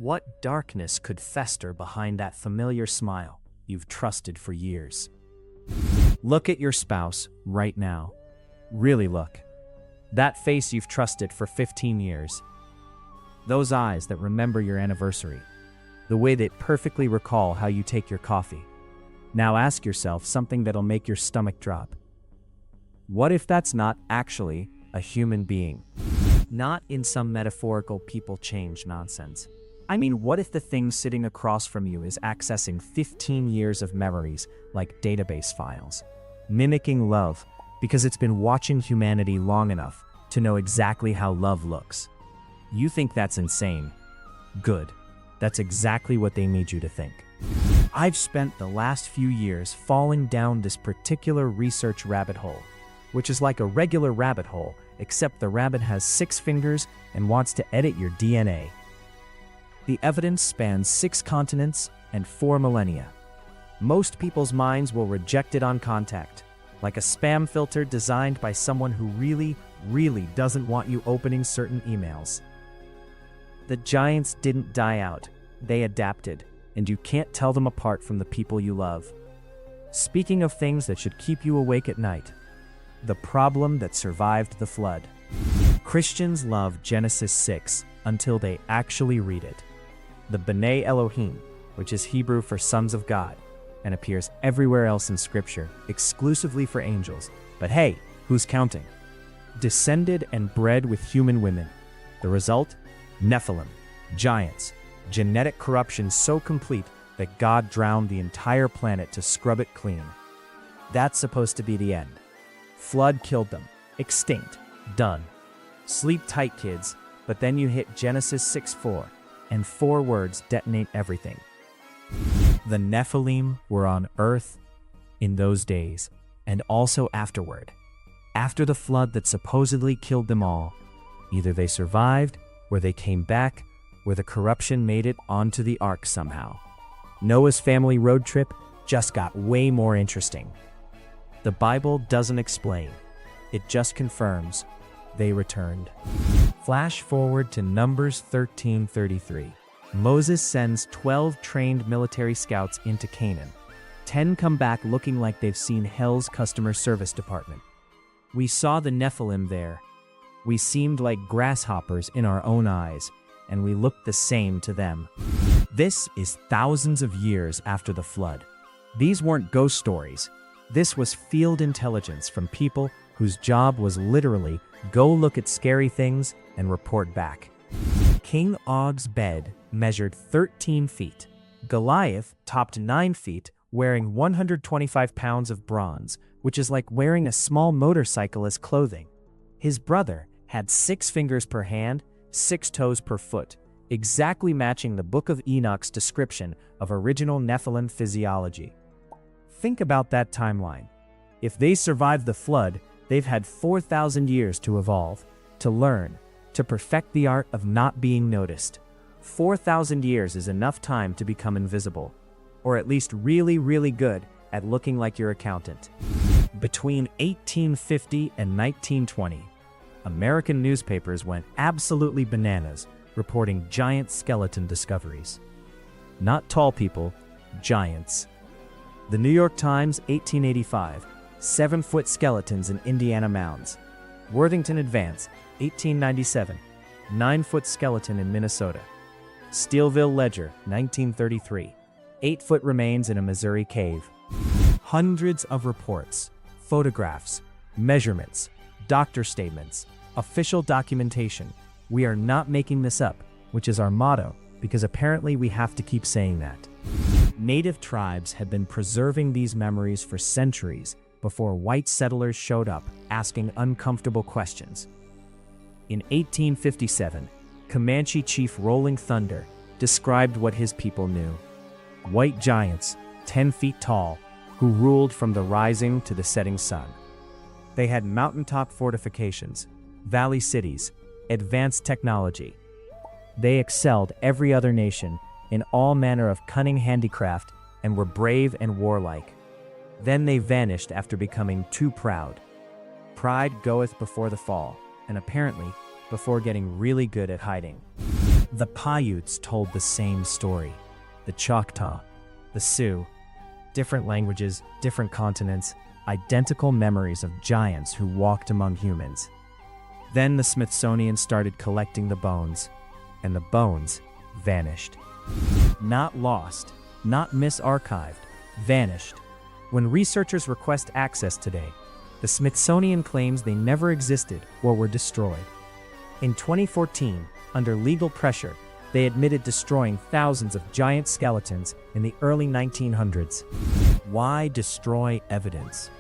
What darkness could fester behind that familiar smile you've trusted for years? Look at your spouse right now. Really look. That face you've trusted for 15 years. Those eyes that remember your anniversary. The way they perfectly recall how you take your coffee. Now ask yourself something that'll make your stomach drop. What if that's not actually a human being? Not in some metaphorical people change nonsense. I mean, what if the thing sitting across from you is accessing 15 years of memories like database files, mimicking love because it's been watching humanity long enough to know exactly how love looks? You think that's insane? Good. That's exactly what they need you to think. I've spent the last few years falling down this particular research rabbit hole, which is like a regular rabbit hole, except the rabbit has 6 fingers and wants to edit your DNA. The evidence spans 6 continents and 4 millennia. Most people's minds will reject it on contact, like a spam filter designed by someone who really doesn't want you opening certain emails. The giants didn't die out, they adapted, and you can't tell them apart from the people you love. Speaking of things that should keep you awake at night, the problem that survived the flood. Christians love Genesis 6 until they actually read it. The B'nai Elohim, which is Hebrew for sons of God, and appears everywhere else in Scripture, exclusively for angels. But hey, who's counting? Descended and bred with human women. The result? Nephilim, giants, genetic corruption so complete that God drowned the entire planet to scrub it clean. That's supposed to be the end. Flood killed them. Extinct. Done. Sleep tight, kids, but then you hit Genesis 6:4, and 4 words detonate everything. The Nephilim were on Earth in those days, and also afterward. After the flood that supposedly killed them all, either they survived, or they came back, or the corruption made it onto the ark somehow. Noah's family road trip just got way more interesting. The Bible doesn't explain. It just confirms they returned. Flash forward to Numbers 13:33. Moses sends 12 trained military scouts into Canaan. 10 come back looking like they've seen hell's customer service department. We saw the Nephilim there. We seemed like grasshoppers in our own eyes, and we looked the same to them. This is thousands of years after the flood. These weren't ghost stories. This was field intelligence from people whose job was literally go look at scary things and report back. King Og's bed measured 13 feet. Goliath topped 9 feet, wearing 125 pounds of bronze, which is like wearing a small motorcycle as clothing. His brother had 6 fingers per hand, 6 toes per foot, exactly matching the Book of Enoch's description of original Nephilim physiology. Think about that timeline. If they survived the flood, they've had 4,000 years to evolve, to learn, to perfect the art of not being noticed. 4,000 years is enough time to become invisible, or at least really good at looking like your accountant. Between 1850 and 1920, American newspapers went absolutely bananas reporting giant skeleton discoveries. Not tall people, giants. The New York Times, 1885, 7-foot skeletons in Indiana mounds. Worthington Advance, 1897, 9-foot skeleton in Minnesota. Steelville Ledger, 1933, 8-foot remains in a Missouri cave. Hundreds of reports, photographs, measurements, doctor statements, official documentation. We are not making this up, which is our motto, because apparently we have to keep saying that. Native tribes had been preserving these memories for centuries before white settlers showed up asking uncomfortable questions. In 1857, Comanche chief Rolling Thunder described what his people knew. White giants, 10 feet tall, who ruled from the rising to the setting sun. They had mountaintop fortifications, valley cities, advanced technology. They excelled every other nation in all manner of cunning handicraft and were brave and warlike. Then they vanished after becoming too proud. Pride goeth before the fall, and apparently before getting really good at hiding. The Paiutes told the same story. The Choctaw, the Sioux, different languages, different continents, identical memories of giants who walked among humans. Then the Smithsonian started collecting the bones, and the bones vanished. Not lost, not misarchived, vanished. When researchers request access today, the Smithsonian claims they never existed or were destroyed. In 2014, under legal pressure, they admitted destroying thousands of giant skeletons in the early 1900s. Why destroy evidence?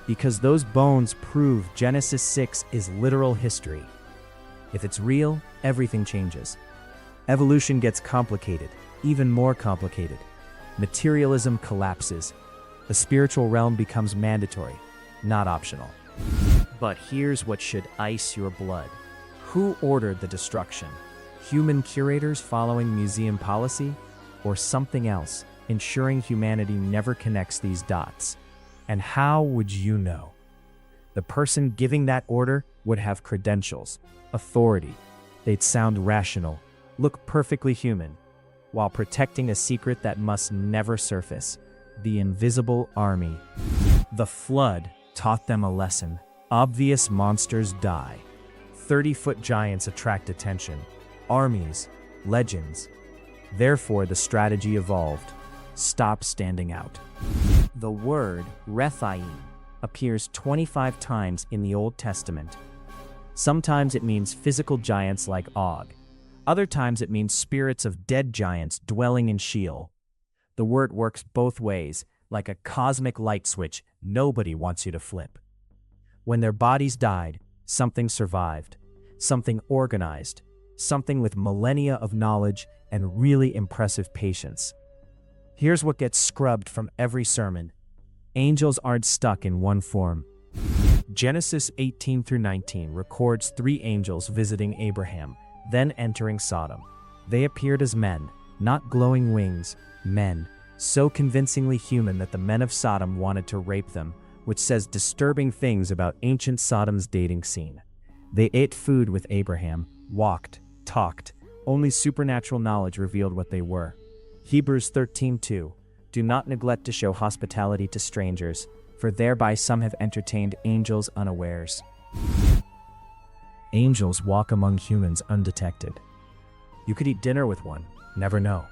Because those bones prove Genesis 6 is literal history. If it's real, everything changes. Evolution gets complicated, even more complicated. Materialism collapses. The spiritual realm becomes mandatory, not optional. But here's what should ice your blood. Who ordered the destruction? Human curators following museum policy? Or something else, ensuring humanity never connects these dots? And how would you know? The person giving that order would have credentials, authority. They'd sound rational, look perfectly human, while protecting a secret that must never surface: the invisible army. The flood taught them a lesson. Obvious monsters die. 30-foot giants attract attention. Armies, legends. Therefore, the strategy evolved. Stop standing out. The word Rephaim appears 25 times in the Old Testament. Sometimes it means physical giants like Og. Other times it means spirits of dead giants dwelling in Sheol. The word works both ways, like a cosmic light switch nobody wants you to flip. When their bodies died, something survived, something organized, something with millennia of knowledge and really impressive patience. Here's what gets scrubbed from every sermon. Angels aren't stuck in one form. Genesis 18-19 records 3 angels visiting Abraham, then entering Sodom. They appeared as men, not glowing wings, men, so convincingly human that the men of Sodom wanted to rape them, which says disturbing things about ancient Sodom's dating scene. They ate food with Abraham, walked, talked. Only supernatural knowledge revealed what they were. Hebrews 13:2. Do not neglect to show hospitality to strangers, for thereby some have entertained angels unawares. Angels walk among humans undetected. You could eat dinner with one, never know.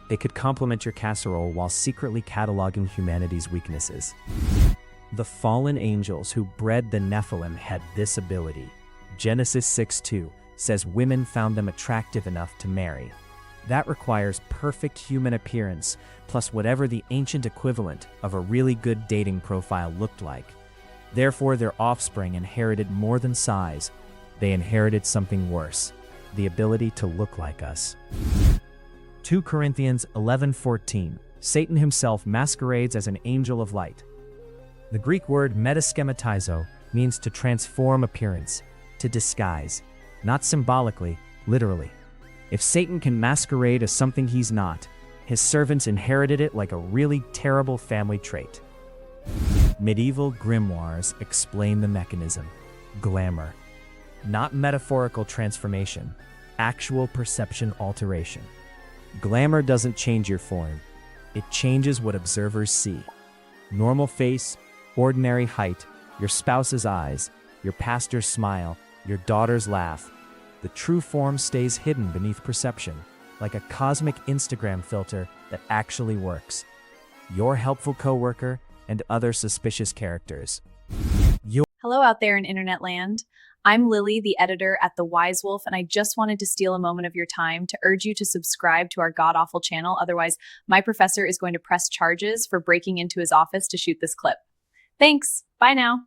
They could compliment your casserole while secretly cataloging humanity's weaknesses. The fallen angels who bred the Nephilim had this ability. Genesis 6:2 says women found them attractive enough to marry. That requires perfect human appearance, plus whatever the ancient equivalent of a really good dating profile looked like. Therefore, their offspring inherited more than size. They inherited something worse, the ability to look like us. 2 Corinthians 11:14. Satan himself masquerades as an angel of light. The Greek word metaschematizo means to transform appearance, to disguise, not symbolically, literally. If Satan can masquerade as something he's not, his servants inherited it like a really terrible family trait. Medieval grimoires explain the mechanism. Glamour. Not metaphorical transformation, actual perception alteration. Glamour doesn't change your form. It changes what observers see. Normal face, ordinary height, your spouse's eyes, your pastor's smile, your daughter's laugh. The true form stays hidden beneath perception, like a cosmic Instagram filter that actually works. Your helpful coworker and other suspicious characters. Hello out there in internet land. I'm Lily, the editor at The Wise Wolf, and I just wanted to steal a moment of your time to urge you to subscribe to our god-awful channel. Otherwise, my professor is going to press charges for breaking into his office to shoot this clip. Thanks. Bye now.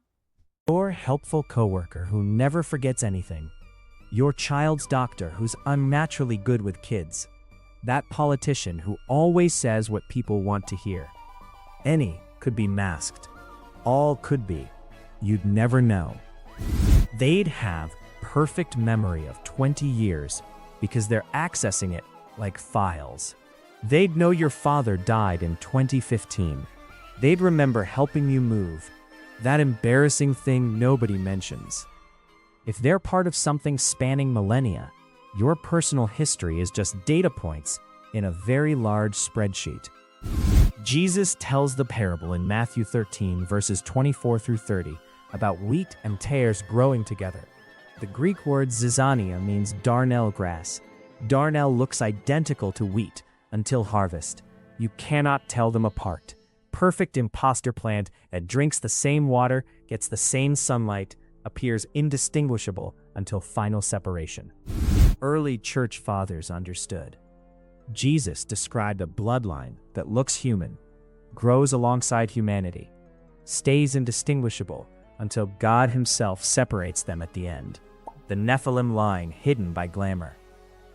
Your helpful coworker who never forgets anything. Your child's doctor who's unnaturally good with kids. That politician who always says what people want to hear. Any could be masked. All could be. You'd never know. They'd have perfect memory of 20 years because they're accessing it like files. They'd know your father died in 2015. They'd remember helping you move. That embarrassing thing nobody mentions. If they're part of something spanning millennia, Your personal history is just data points in a very large spreadsheet. Jesus tells the parable in Matthew 13, verses 24 through 30, about wheat and tares growing together. The Greek word zizania means darnel grass. Darnel looks identical to wheat until harvest. You cannot tell them apart. Perfect imposter plant that drinks the same water, gets the same sunlight, appears indistinguishable until final separation. Early church fathers understood. Jesus described a bloodline that looks human, grows alongside humanity, stays indistinguishable until God himself separates them at the end. The Nephilim line hidden by glamour,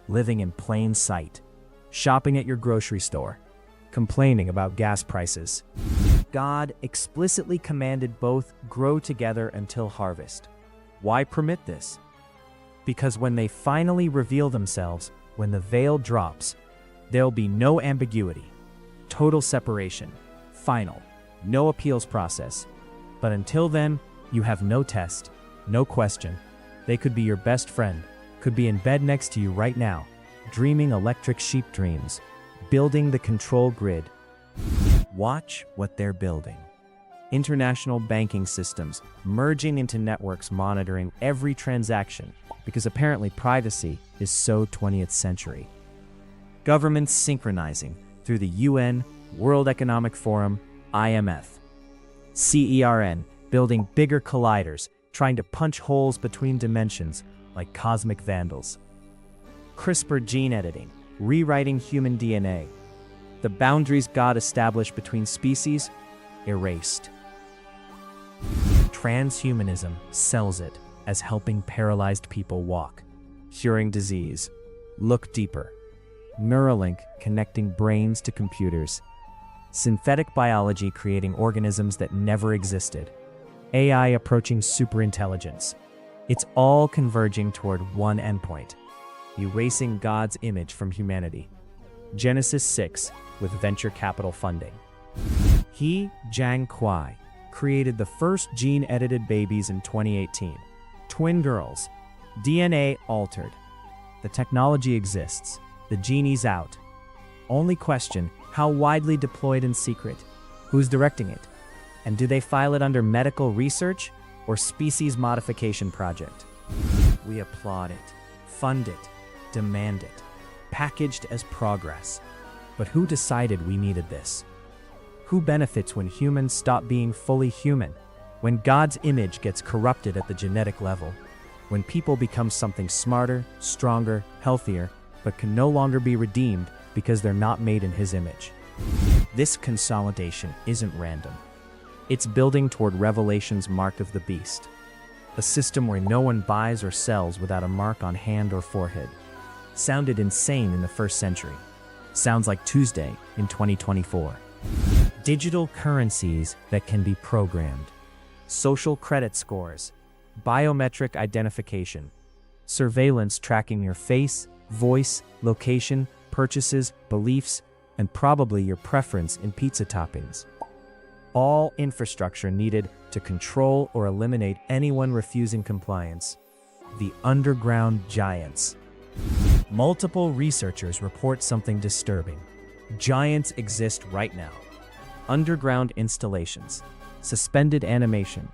living in plain sight, shopping at your grocery store, complaining about gas prices. God explicitly commanded both grow together until harvest. Why permit this? Because when they finally reveal themselves, when the veil drops, there'll be no ambiguity, total separation, final, no appeals process. But until then, you have no test, no question. They could be your best friend, could be in bed next to you right now, dreaming electric sheep dreams, building the control grid. Watch what they're building. International banking systems merging into networks monitoring every transaction because apparently privacy is so 20th century. Governments synchronizing through the UN, World Economic Forum, IMF. CERN building bigger colliders, trying to punch holes between dimensions like cosmic vandals. CRISPR gene editing, rewriting human DNA. The boundaries God established between species, erased. Transhumanism sells it as helping paralyzed people walk, curing disease. Look deeper. Neuralink connecting brains to computers. Synthetic biology creating organisms that never existed. AI approaching superintelligence. It's all converging toward one endpoint, erasing God's image from humanity. Genesis 6 with venture capital funding. He, Zhang Kuai, created the first gene-edited babies in 2018. Twin girls, DNA altered. The technology exists. The genie's out. Only question, how widely deployed in secret? Who's directing it? And do they file it under medical research or species modification project? We applaud it, fund it, demand it, packaged as progress. But who decided we needed this? Who benefits when humans stop being fully human? When God's image gets corrupted at the genetic level? When people become something smarter, stronger, healthier, but can no longer be redeemed because they're not made in His image? This consolidation isn't random. It's building toward Revelation's mark of the beast, a system where no one buys or sells without a mark on hand or forehead. Sounded insane in the first century. Sounds like Tuesday in 2024. Digital currencies that can be programmed. Social credit scores. Biometric identification. Surveillance tracking your face, voice, location, purchases, beliefs, and probably your preference in pizza toppings. All infrastructure needed to control or eliminate anyone refusing compliance. The underground giants. Multiple researchers report something disturbing. Giants exist right now. Underground installations, suspended animation,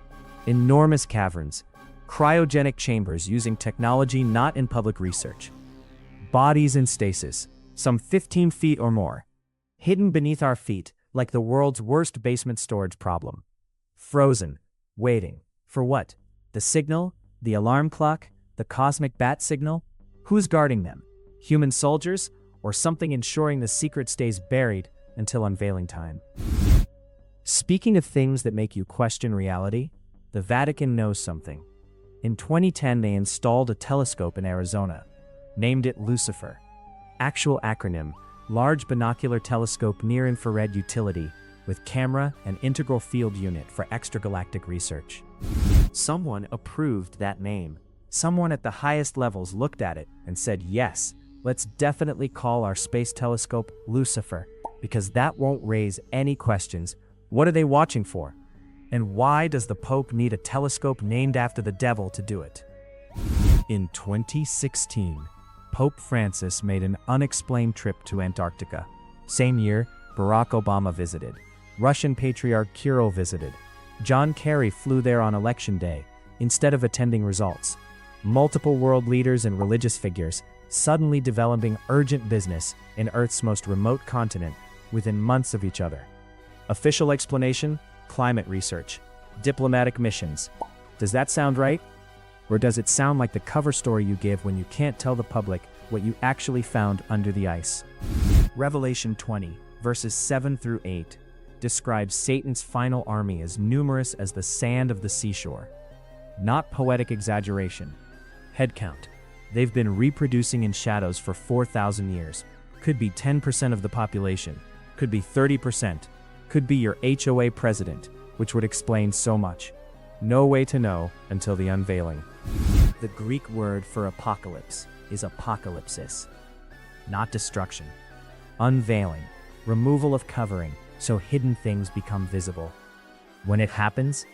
enormous caverns, cryogenic chambers using technology not in public research. Bodies in stasis, some 15 feet or more, hidden beneath our feet like the world's worst basement storage problem. Frozen, waiting. For what? The signal? The alarm clock? The cosmic bat signal? Who's guarding them? Human soldiers? Or something ensuring the secret stays buried until unveiling time? Speaking of things that make you question reality, the Vatican knows something. In 2010, they installed a telescope in Arizona, named it Lucifer. Actual acronym, Large Binocular Telescope Near-Infrared Utility, with camera and integral field unit for extragalactic research. Someone approved that name. Someone at the highest levels looked at it and said, yes, let's definitely call our space telescope Lucifer, because that won't raise any questions. What are they watching for? And why does the Pope need a telescope named after the devil to do it? In 2016, Pope Francis made an unexplained trip to Antarctica. Same year, Barack Obama visited. Russian Patriarch Kirill visited. John Kerry flew there on election day, instead of attending results. Multiple world leaders and religious figures suddenly developing urgent business in Earth's most remote continent within months of each other. Official explanation: climate research. Diplomatic missions. Does that sound right? Or does it sound like the cover story you give when you can't tell the public what you actually found under the ice? Revelation 20, verses 7 through 8, describes Satan's final army as numerous as the sand of the seashore. Not poetic exaggeration. Head count. They've been reproducing in shadows for 4,000 years. Could be 10% of the population. Could be 30%. Could be your HOA president, which would explain so much. No way to know until the unveiling. The Greek word for apocalypse is apocalypsis, not destruction. Unveiling, removal of covering, so hidden things become visible. When it happens,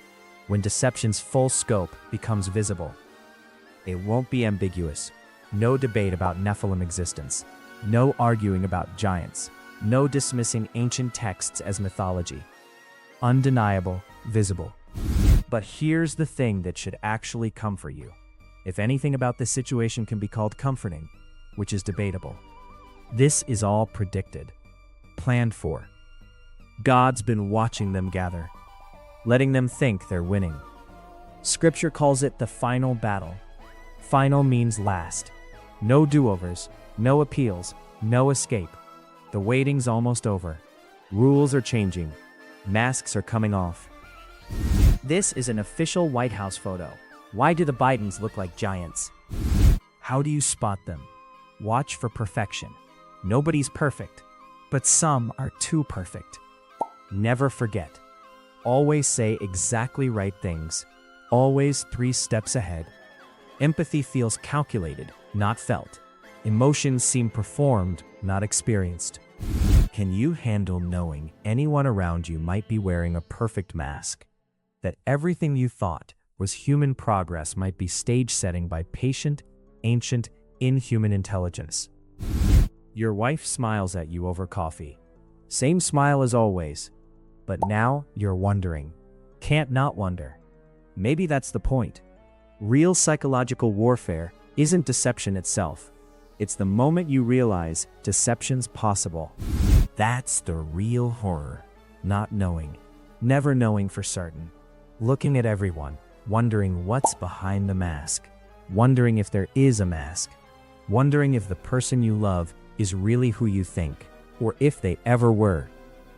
when deception's full scope becomes visible, it won't be ambiguous. No debate about Nephilim existence. No arguing about giants. No dismissing ancient texts as mythology. Undeniable, visible. But here's the thing that should actually comfort you. If anything about this situation can be called comforting, which is debatable, this is all predicted, planned for. God's been watching them gather, letting them think they're winning. Scripture calls it the final battle. Final means last. No do-overs, no appeals, no escape. The waiting's almost over. Rules are changing. Masks are coming off. This is an official White House photo. Why do the Bidens look like giants? How do you spot them? Watch for perfection. Nobody's perfect, but some are too perfect. Never forget. Always say exactly right things. Always 3 steps ahead. Empathy feels calculated, not felt. Emotions seem performed, not experienced. Can you handle knowing anyone around you might be wearing a perfect mask? That everything you thought was human progress might be stage setting by patient, ancient, inhuman intelligence. Your wife smiles at you over coffee. Same smile as always. But now you're wondering. Can't not wonder. Maybe that's the point. Real psychological warfare isn't deception itself. It's the moment you realize deception's possible. That's the real horror. Not knowing. Never knowing for certain. Looking at everyone, wondering what's behind the mask. Wondering if there is a mask. Wondering if the person you love is really who you think, or if they ever were.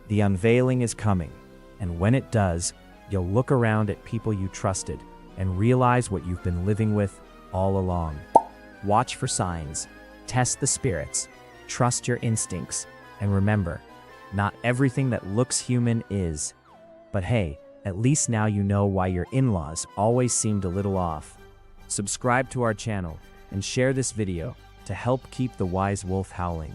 The unveiling is coming, and when it does, you'll look around at people you trusted and realize what you've been living with all along. Watch for signs, test the spirits, trust your instincts, and remember, not everything that looks human is. But hey, at least now you know why your in-laws always seemed a little off. Subscribe to our channel and share this video to help keep the wise wolf howling.